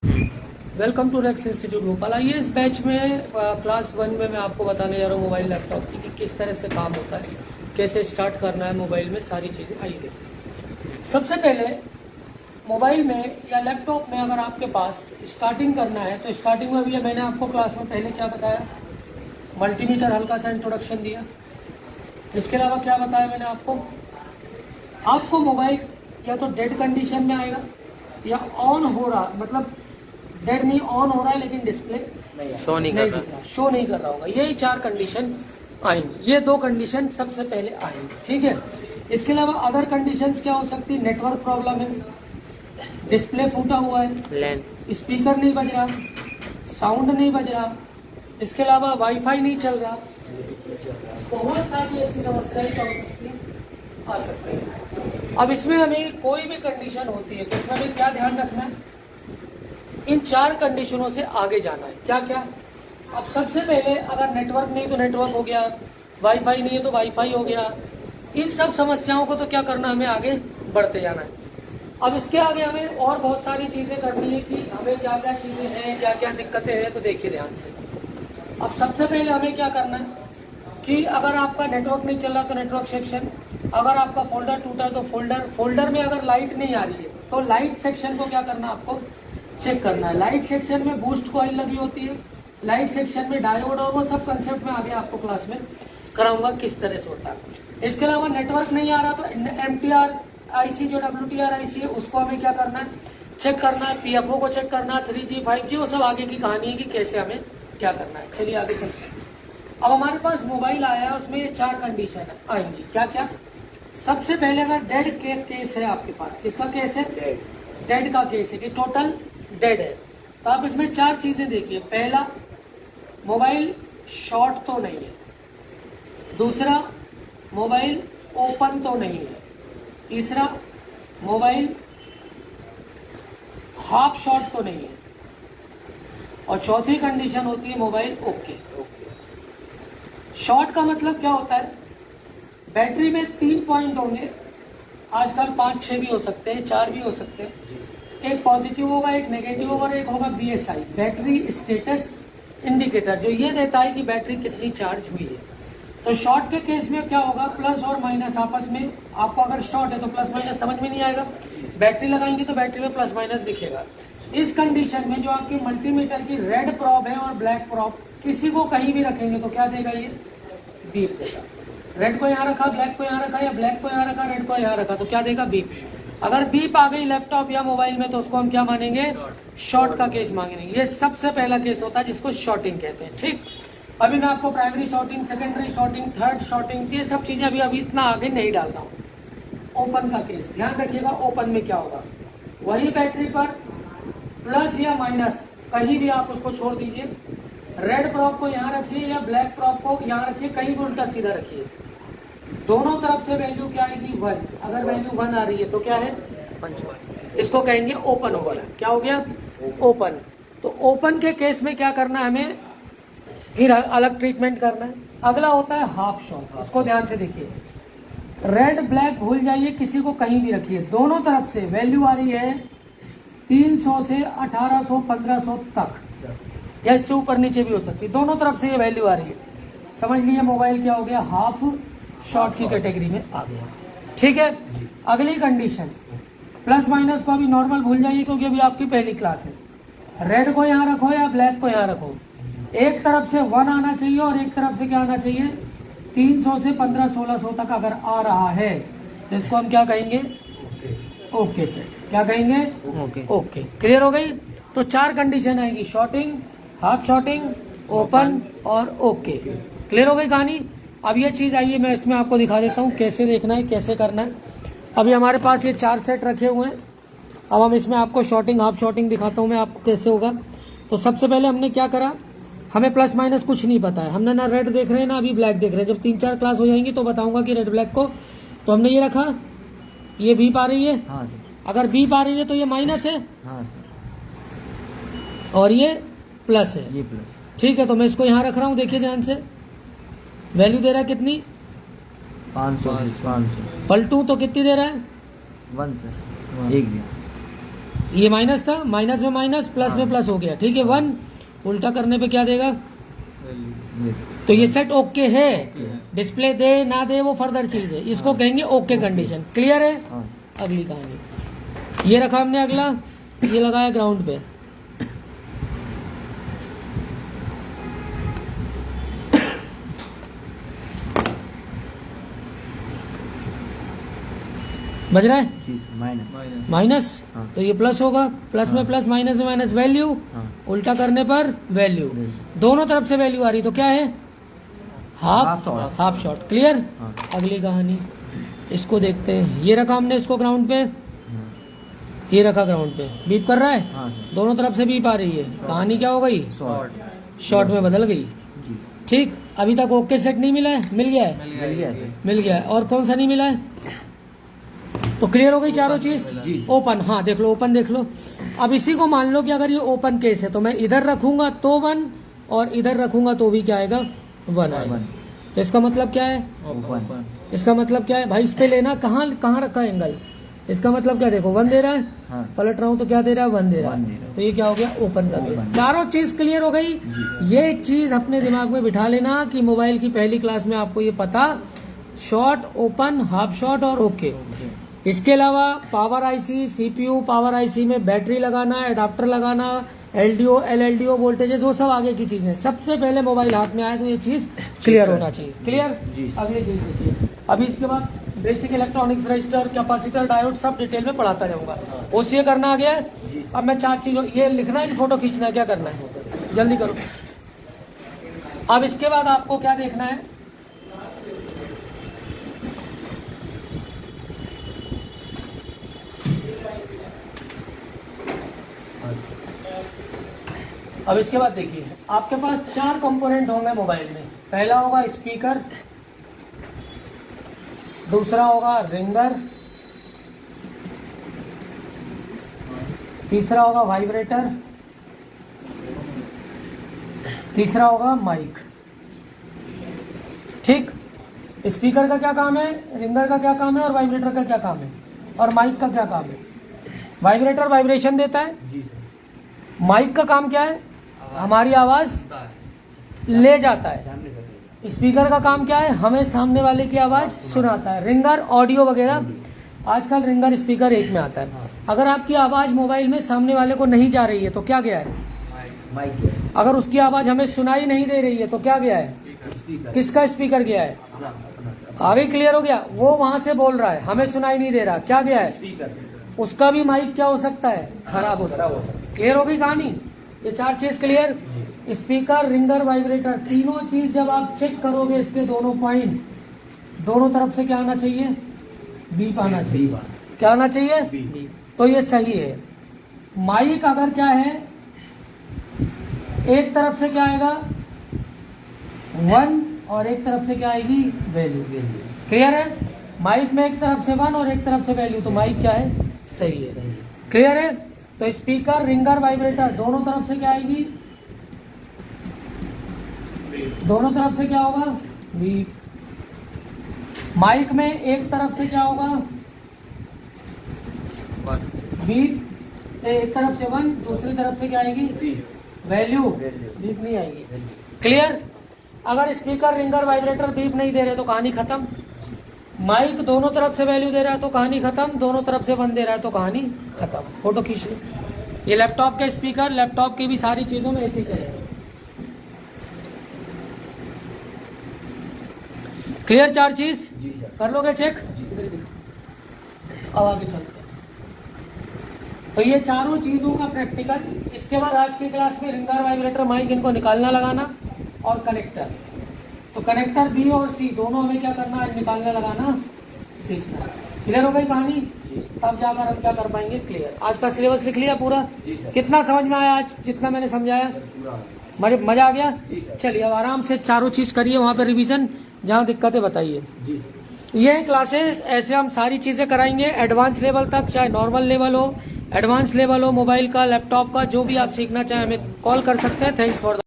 Welcome to Rex institute Bhopal. आइए इस batch में क्लास 1 में मैं आपको बताने जा रहा हूँ मोबाइल लैपटॉप की कि किस तरह से काम होता है, कैसे स्टार्ट करना है मोबाइल में, सारी चीज़ें। आइए देखिए। सबसे पहले मोबाइल में या लैपटॉप में अगर आपके पास स्टार्टिंग करना है तो स्टार्टिंग में भी मैंने आपको क्लास में पहले क्या बताया, मल्टीमीटर हल्का सा इंट्रोडक्शन दिया। इसके अलावा क्या बताया मैंने आपको मोबाइल या तो डेड कंडीशन में आएगा या ऑन हो रहा, मतलब डेड नहीं, ऑन हो रहा है लेकिन डिस्प्ले शो नहीं कर रहा होगा। यही 4 कंडीशन आएंगी, ये 2 कंडीशन सबसे पहले आएंगी, ठीक है। इसके अलावा अदर कंडीशंस क्या हो सकती है, नेटवर्क प्रॉब्लम है, डिस्प्ले फूटा हुआ है, स्पीकर नहीं बज रहा, साउंड नहीं बज रहा, इसके अलावा वाईफाई नहीं चल रहा, बहुत सारी ऐसी समस्याएं क्या हो सकती है, आ सकती है। अब इसमें हमें कोई भी कंडीशन होती है तो इसमें हमें क्या ध्यान रखना है, इन 4 कंडीशनों से आगे जाना है। क्या क्या? अब सबसे पहले अगर नेटवर्क नहीं तो नेटवर्क हो गया, वाईफाई नहीं है तो वाईफाई हो गया। इन सब समस्याओं को तो क्या करना, हमें आगे बढ़ते जाना है। अब इसके आगे हमें और बहुत सारी चीजें करनी है कि हमें क्या क्या चीजें हैं, क्या क्या दिक्कतें हैं, तो देखिए ध्यान से। अब सबसे पहले हमें क्या करना है कि अगर आपका नेटवर्क नहीं चल रहा तो नेटवर्क सेक्शन, अगर आपका फोल्डर टूटा तो फोल्डर में अगर लाइट नहीं आ रही है तो लाइट सेक्शन को क्या करना, आपको चेक करना है। लाइट सेक्शन में बूस्ट कॉइल लगी होती है, लाइट सेक्शन में डायोड, और वो सब कंसेप्ट में आगे आपको क्लास में कराऊंगा किस तरह से होता है। इसके अलावा नेटवर्क नहीं आ रहा तो MTR IC, जो WTR IC है, उसको हमें क्या करना है, चेक करना है। PFO को चेक करना है, 3G 5G, वो सब आगे की कहानी है कि कैसे हमें क्या करना है। चलिए आगे चलते हैं। अब हमारे पास मोबाइल आया है, उसमें ये 4 कंडीशन आएंगी। क्या क्या? सबसे पहले अगर डेड केस है आपके पास, किसका केस है, डेड का केस है कि टोटल डेड है, तो आप इसमें 4 चीजें देखिए। पहला, मोबाइल शॉर्ट तो नहीं है। दूसरा, मोबाइल ओपन तो नहीं है। तीसरा, मोबाइल हाफ शॉर्ट तो नहीं है। और चौथी कंडीशन होती है मोबाइल ओके। शॉर्ट का मतलब क्या होता है, बैटरी में 3 पॉइंट होंगे, आजकल 5-6 भी हो सकते हैं, 4 भी हो सकते हैं। एक पॉजिटिव होगा, एक नेगेटिव होगा, और एक होगा BSI, बैटरी स्टेटस इंडिकेटर, जो ये देता है कि बैटरी कितनी चार्ज हुई है। तो शॉर्ट के केस में क्या होगा, प्लस और माइनस आपस में, आपको अगर शॉर्ट है तो प्लस माइनस समझ में नहीं आएगा, बैटरी लगाएंगे तो बैटरी में प्लस माइनस दिखेगा। इस कंडीशन में जो आपकी मल्टीमीटर की रेड प्रॉब है और ब्लैक प्रॉब, किसी को कहीं भी रखेंगे तो क्या देगा, ये बीप देगा। रेड को यहाँ रखा, ब्लैक को यहाँ रखा, या ब्लैक को यहाँ रखा, रेड को यहाँ रखा, तो क्या देगा, बीप। अगर बीप आ गई लैपटॉप या मोबाइल में तो उसको हम क्या मानेंगे, शॉर्ट का केस मांगेंगे। ये सबसे पहला केस होता है जिसको शॉर्टिंग कहते हैं, ठीक। अभी मैं आपको primary sorting, secondary sorting, third sorting, ये सब चीजें अभी इतना आगे नहीं डाल रहा हूँ। ओपन का केस ध्यान रखिएगा। ओपन में क्या होगा, वही बैटरी पर प्लस या माइनस कहीं भी आप उसको छोड़ दीजिए, रेड प्रॉप को यहाँ रखिए या ब्लैक प्रॉप को यहाँ रखिए, कहीं भी उल्टा सीधा रखिए, दोनों तरफ से वैल्यू क्या आएगी, 1। अगर वैल्यू 1 आ रही है तो क्या है, इसको कहेंगे ओपन हो गया। क्या हो गया, ओपन। तो ओपन के केस में क्या करना है, हमें फिर अलग ट्रीटमेंट करना है। अगला होता है हाफ शॉर्ट, इसको ध्यान से देखिए। रेड ब्लैक भूल जाइए, किसी को कहीं भी रखिए, दोनों तरफ से वैल्यू आ रही है 300 से 1800 1500 तक, या इससे ऊपर नीचे भी हो सकती है, दोनों तरफ से ये वैल्यू आ रही है। समझ लिए मोबाइल क्या हो गया, हाफ शॉर्ट की कैटेगरी में आ गया, ठीक है। अगली कंडीशन, प्लस माइनस को अभी नॉर्मल भूल जाइए क्योंकि अभी आपकी पहली क्लास है। रेड को यहाँ रखो या ब्लैक को यहाँ रखो, एक तरफ से 1 आना चाहिए और एक तरफ से क्या आना चाहिए, 300 से 1500-1600 तक अगर आ रहा है तो इसको हम क्या कहेंगे, ओके से। क्या कहेंगे, ओके। क्लियर हो गई। तो 4 कंडीशन आएगी, शॉर्टिंग, हाफ शॉर्टिंग, ओपन और ओके। क्लियर हो गई कहानी। अब ये चीज आइए मैं इसमें आपको दिखा देता हूँ कैसे देखना है, कैसे करना है। अभी हमारे पास ये 4 सेट रखे हुए हैं। अब हम इसमें आपको शॉर्टिंग, हाफ शॉर्टिंग दिखाता हूँ मैं आपको कैसे होगा। तो सबसे पहले हमने क्या करा, हमें प्लस माइनस कुछ नहीं पता है, हमने ना रेड देख रहे हैं ना अभी ब्लैक देख रहे हैं। जब 3-4 क्लास हो जाएंगी तो बताऊंगा कि रेड ब्लैक को। तो हमने ये रखा, ये बीप आ रही है, हाँ सर। अगर बीप आ रही है तो ये माइनस है, हाँ सर। और ये प्लस है, ये प्लस, ठीक है। तो मैं इसको यहाँ रख रहा हूँ, देखिए ध्यान से। वैल्यू दे रहा है कितनी, 500। पलटू तो कितनी दे रहा है, 1 सर, 1 दिया। ये माइनस था, माइनस में माइनस, प्लस में प्लस हो गया, ठीक है। 1 उल्टा करने पे क्या देगा? तो ये सेट ओके है। डिस्प्ले दे ना दे वो फर्दर चीज है, इसको कहेंगे ओके कंडीशन। क्लियर है? अगली कहानी ये रखा हमने। अगला ये लगाया ग्राउंड पे, बज रहा है माइनस, तो ये प्लस होगा, प्लस में प्लस, माइनस में माइनस, वैल्यू उल्टा करने पर वैल्यू, दोनों तरफ से वैल्यू आ रही, तो क्या है? Half shot. क्लियर? अगली कहानी इसको देखते हैं। ये रखा हमने इसको ग्राउंड पे, ये रखा ग्राउंड पे, बीप कर रहा है, दोनों तरफ से बीप आ रही है, कहानी क्या हो गई? शॉर्ट में बदल गई। ठीक, अभी तक ओके सेट नहीं मिला है? मिल गया है, मिल गया है। और कौन सा नहीं मिला है? तो क्लियर हो गई चारों चीज। ओपन, हाँ देख लो, ओपन देख लो। अब इसी को मान लो कि अगर ये ओपन केस है तो मैं इधर रखूंगा तो 1 और इधर रखूंगा तो भी क्या आएगा? 1 आएगा। तो इसका मतलब क्या है? ओपन। इसका मतलब क्या है भाई? इस पे लेना, कहाँ रखा है एंगल? इसका मतलब क्या? देखो 1 दे रहा है, पलट रहा हूँ तो क्या दे रहा है? 1 दे रहा है, तो ये क्या हो गया? ओपन का केस। चारों चीज क्लियर हो गई। ये चीज अपने दिमाग में बिठा लेना कि मोबाइल की पहली क्लास में आपको ये पता, शॉर्ट, ओपन, हाफ शॉट और ओके। इसके अलावा power IC, CPU, power IC में बैटरी लगाना, एडाप्टर लगाना, एलडीओ, एलएलडीओ वोल्टेजेस, वो सब आगे की चीजें। सबसे पहले मोबाइल हाथ में आए तो ये चीज क्लियर होना चाहिए। क्लियर? अब ये चीज देखिए, अभी इसके बाद basic electronics, register, capacitor, diode सब डिटेल में पढ़ाता रहूंगा। ओसीए करना आ गया है। अब मैं 4 चीजों, ये लिखना है कि फोटो खींचना है, क्या करना है? जल्दी करो। अब इसके बाद आपको क्या देखना है? अब इसके बाद देखिए, आपके पास 4 कंपोनेंट होंगे मोबाइल में। पहला होगा स्पीकर, दूसरा होगा रिंगर, तीसरा होगा वाइब्रेटर, तीसरा होगा माइक। ठीक, स्पीकर का क्या काम है, रिंगर का क्या काम है और वाइब्रेटर का क्या काम है, और माइक का क्या काम है? वाइब्रेटर वाइब्रेशन देता है। माइक का काम क्या है? हमारी आवाज ले जाता है। स्पीकर का काम क्या है? हमें सामने वाले की आवाज सुनाता है। रिंगर ऑडियो वगैरह, आजकल रिंगर स्पीकर एक में आता है। अगर आपकी आवाज मोबाइल में सामने वाले को नहीं जा रही है तो क्या गया है? माइक। अगर उसकी आवाज हमें सुनाई नहीं दे रही है तो क्या गया है? किसका स्पीकर गया है? आगे क्लियर हो गया? वो वहां से बोल रहा है, हमें सुनाई नहीं दे रहा, क्या गया है? उसका भी माइक क्या हो सकता है? खराब हो सकता है। क्लियर हो गई कहानी? ये 4 चीज क्लियर। स्पीकर, रिंगर, वाइब्रेटर, तीनों चीज जब आप चेक करोगे, इसके दोनों पॉइंट, दोनों तरफ से क्या आना चाहिए? बीप आना चाहिए। क्या आना चाहिए? तो ये सही है। माइक अगर क्या है, एक तरफ से क्या आएगा? 1 और एक तरफ से क्या आएगी? वैल्यू। क्लियर है? माइक में एक तरफ से 1 और एक तरफ से वैल्यू, तो माइक क्या है? सही है। क्लियर है? तो स्पीकर, रिंगर, वाइब्रेटर दोनों तरफ से क्या आएगी? दोनों तरफ से क्या होगा? बीप। माइक में एक तरफ से क्या होगा? बीप। एक तरफ से 1, दूसरी तरफ से क्या आएगी? वैल्यू। बीप नहीं आएगी। क्लियर? अगर स्पीकर, रिंगर, वाइब्रेटर बीप नहीं दे रहे तो कहानी खत्म। माइक दोनों तरफ से वैल्यू दे रहा है तो कहानी खत्म। दोनों तरफ से 1 दे रहा है तो कहानी खत्म। फोटो खींच लो। ये लैपटॉप का स्पीकर, लैपटॉप की भी सारी चीजों में ऐसे चलेगा। क्लियर? 4 चीज कर लोगे चेक? अब आगे चलते हैं। तो ये चारों चीजों का प्रैक्टिकल। इसके बाद आज की क्लास में रिंगर, वाइब्रेटर, माइक, इनको निकालना लगाना और कनेक्टर। तो कनेक्टर बी और सी दोनों हमें क्या करना है? निकालना लगाना सीखना। क्लियर हो गई कहानी? तब जाकर हम क्या कर पाएंगे? क्लियर। आज का सिलेबस लिख लिया पूरा? कितना समझ में आया आज जितना मैंने समझाया? मजा आ गया? चलिए अब आराम से चारों चीज करिए, वहां पे रिवीजन, जहाँ दिक्कतें बताइए। ये क्लासेस ऐसे हम सारी चीजें कराएंगे एडवांस लेवल तक, चाहे नॉर्मल लेवल हो, एडवांस लेवल हो, मोबाइल का, लैपटॉप का, जो भी आप सीखना चाहें हमें कॉल कर सकते हैं। Thanks for